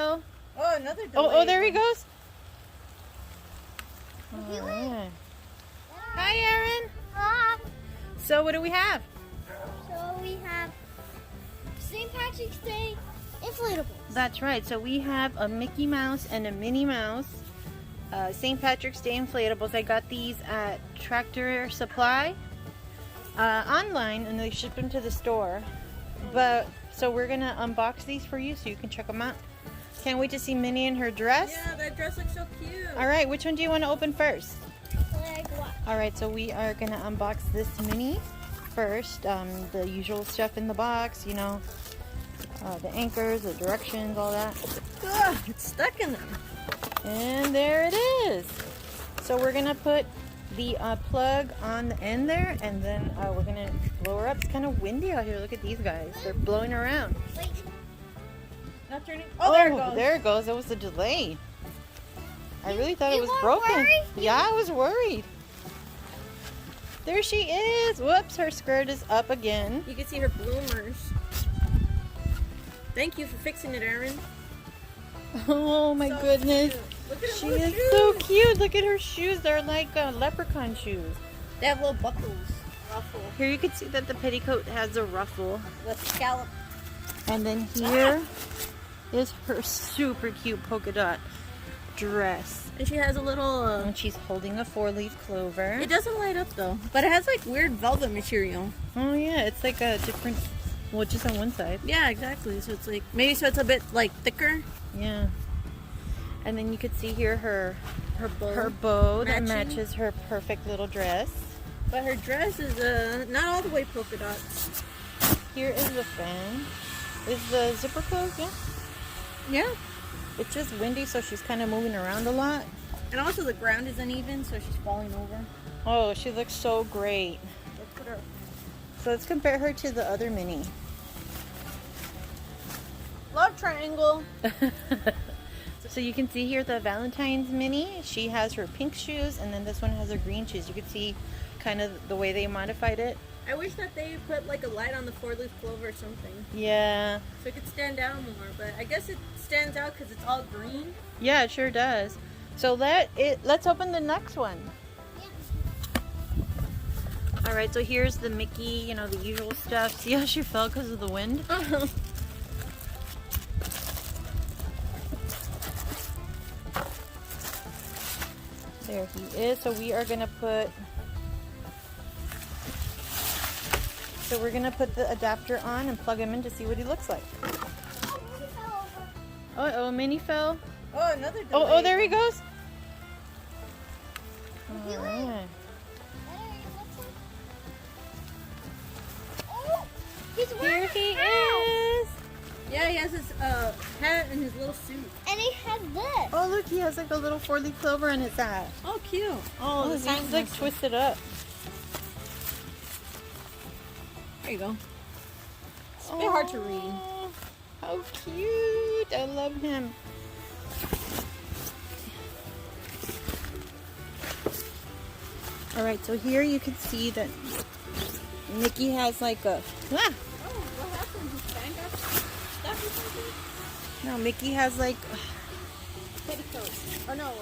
Oh, another delay. Oh, there he goes. All right. Hi, Aaron. Hi. So what do we have? So we have St. Patrick's Day inflatables. That's right. So we have a Mickey Mouse and a Minnie Mouse. St. Patrick's Day inflatables. I got these at Tractor Supply online, and they ship them to the store. But so we're gonna unbox these for you so you can check them out. Can't wait to see Minnie in her dress. Yeah, that dress looks so cute. All right, which one do you want to open first? Like what? All right, so we are gonna unbox this Minnie first. The usual stuff in the box, you know, the anchors, the directions, all that. Ugh, it's stuck in them. And there it is. So we're gonna put the plug on the end there, and then we're gonna blow her up. It's kind of windy out here. Look at these guys. They're blowing around. Wait. Not turning. Oh, there it goes. There it goes. It was a delay. I really thought it You was weren't broken. worried? Yeah, I was worried. There she is. Whoops, her skirt is up again. You can see her bloomers. Thank you for fixing it, Aaron. Oh my So goodness. cute. Look at her She little is shoes. so cute. Look at her shoes. They're like leprechaun shoes. They have little buckles. Ruffle. Here you can see that the petticoat has a ruffle. The scallop. And then here is her super cute polka dot dress. And she has a little... And she's holding a 4-leaf clover. It doesn't light up though. But it has like weird velvet material. Oh yeah, it's like a different... Well, just on one side. Yeah, exactly. So it's like... Maybe so it's a bit like thicker. Yeah. And then you could see here her Her bow that Matching. matches her perfect little dress. But her dress is not all the way polka dots. Here is the fan. Is the zipper closed? Yeah. Yeah. It's just windy, so she's kind of moving around a lot. And also the ground is uneven, so she's falling over. Oh, she looks so great. Let's put her... So let's compare her to the other Minnie. Love triangle. So you can see here the Valentine's Minnie. She has her pink shoes, and then this one has her green shoes. You can see kind of the way they modified it. I wish that they put like a light on the 4-leaf clover or something. Yeah. So it could stand out more, but I guess it stands out because it's all green. Yeah, it sure does. So let's open the next one. All right, so here's the Mickey, you know, the usual stuff. See how she fell because of the wind? There he is. So we are gonna put the adapter on and plug him in to see what he looks like. Oh, Minnie fell. Oh, another delay. Oh, there he goes. He All went. right. Oh, he's Here wearing he a hat. is. Yeah, he has his hat and his little suit. And he has this. Oh, look, he has like a little 4-leaf clover on his hat. Oh, cute. Oh, the he's sign's like missing. twisted up. There you go. It's a bit hard to read. Oh, how cute. I love him. All right, so here you can see that Mickey has like a... Oh, what happened? His fan got stuck or something? No, Mickey has like... Petticoat. Or no,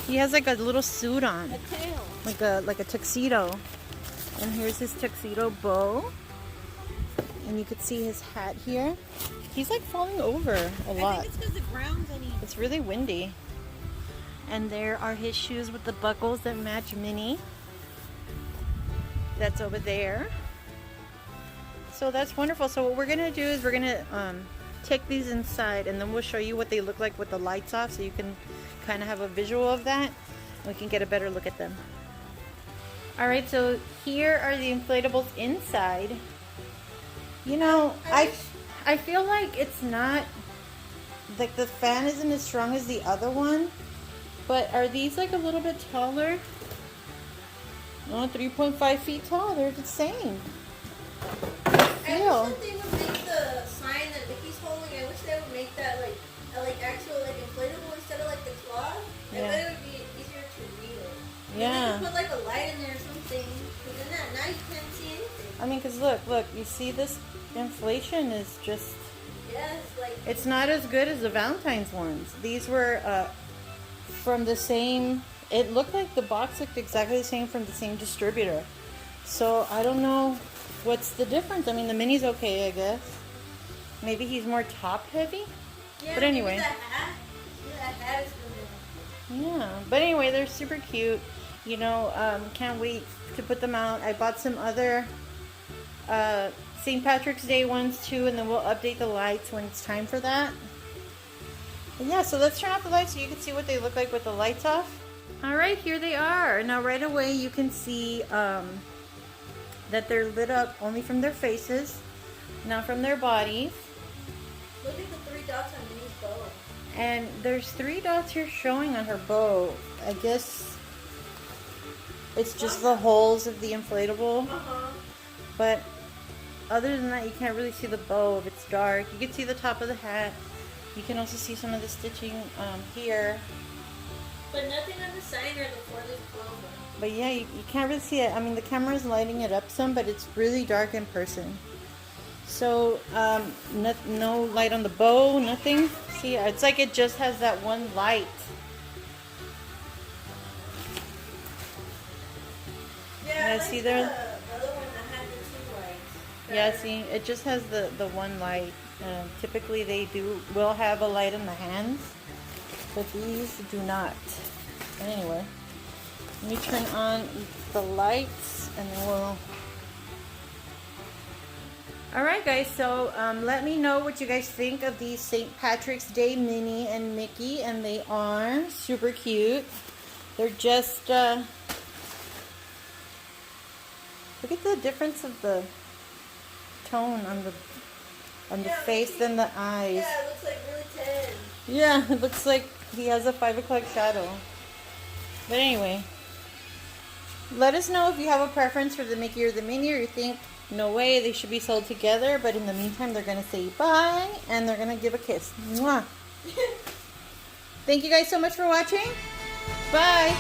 He has like a little suit on. a tail. Like a tuxedo. And here's his tuxedo bow. And you could see his hat here. He's like falling over a lot. I think it's because the ground's uneven. It's really windy. And there are his shoes with the buckles that match Minnie. That's over there. So that's wonderful. So what we're gonna do is we're gonna take these inside, and then we'll show you what they look like with the lights off, so you can kind of have a visual of that. We can get a better look at them. All right, so here are the inflatables inside. You know, I feel like it's not, like the fan isn't as strong as the other one, but are these like a little bit taller? No, 3.5 feet tall. They're the same. I wish that they would make the sign that Mickey's holding. I wish they would make that like actual like inflatable instead of like the cloth. I Yeah. bet it would be easier to read it. Yeah. They could put like a light in there or something. But then now you can't see anything. I mean, because look, you see this inflation is just... Yes, like It's not as good as the Valentine's ones. These were from the same, it looked like the box looked exactly the same from the same distributor. So I don't know what's the difference. I mean, the Minnie's okay, I guess. Maybe he's more top heavy. Yeah, but anyway. That hat is really Yeah, but anyway, they're super cute. You know, can't wait to put them out. I bought some other St. Patrick's Day ones too, and then we'll update the lights when it's time for that. And yeah, so let's turn off the lights so you can see what they look like with the lights off. All right, here they are. Now right away you can see that they're lit up only from their faces, not from their bodies. Look at the 3 dots on Minnie's bow. And there's 3 dots here showing on her bow. I guess it's just the holes of the inflatable. But other than that, you can't really see the bow if it's dark. You can see the top of the hat. You can also see some of the stitching here. But nothing on the sign or the four-leaf clover. But yeah, you can't really see it. I mean, the camera is lighting it up some, but it's really dark in person. So, no light on the bow, nothing. See, it's like it just has that one light. Yeah, See there? The other one that had the 2 lights. Yeah, see, it just has the one light. Typically, they will have a light in the hands, but these do not. But anyway, let me turn on the lights, and then we'll. Alright guys, so let me know what you guys think of these St. Patrick's Day Minnie and Mickey, and they are super cute. They're just, look at the difference of the tone on the face and the eyes. Yeah, it looks like really tan. Yeah, it looks like he has a 5 o'clock shadow. But anyway, let us know if you have a preference for the Mickey or the Minnie, or you think no way, they should be sold together. But in the meantime, they're going to say bye, and they're going to give a kiss. Mwah. Thank you guys so much for watching. Bye.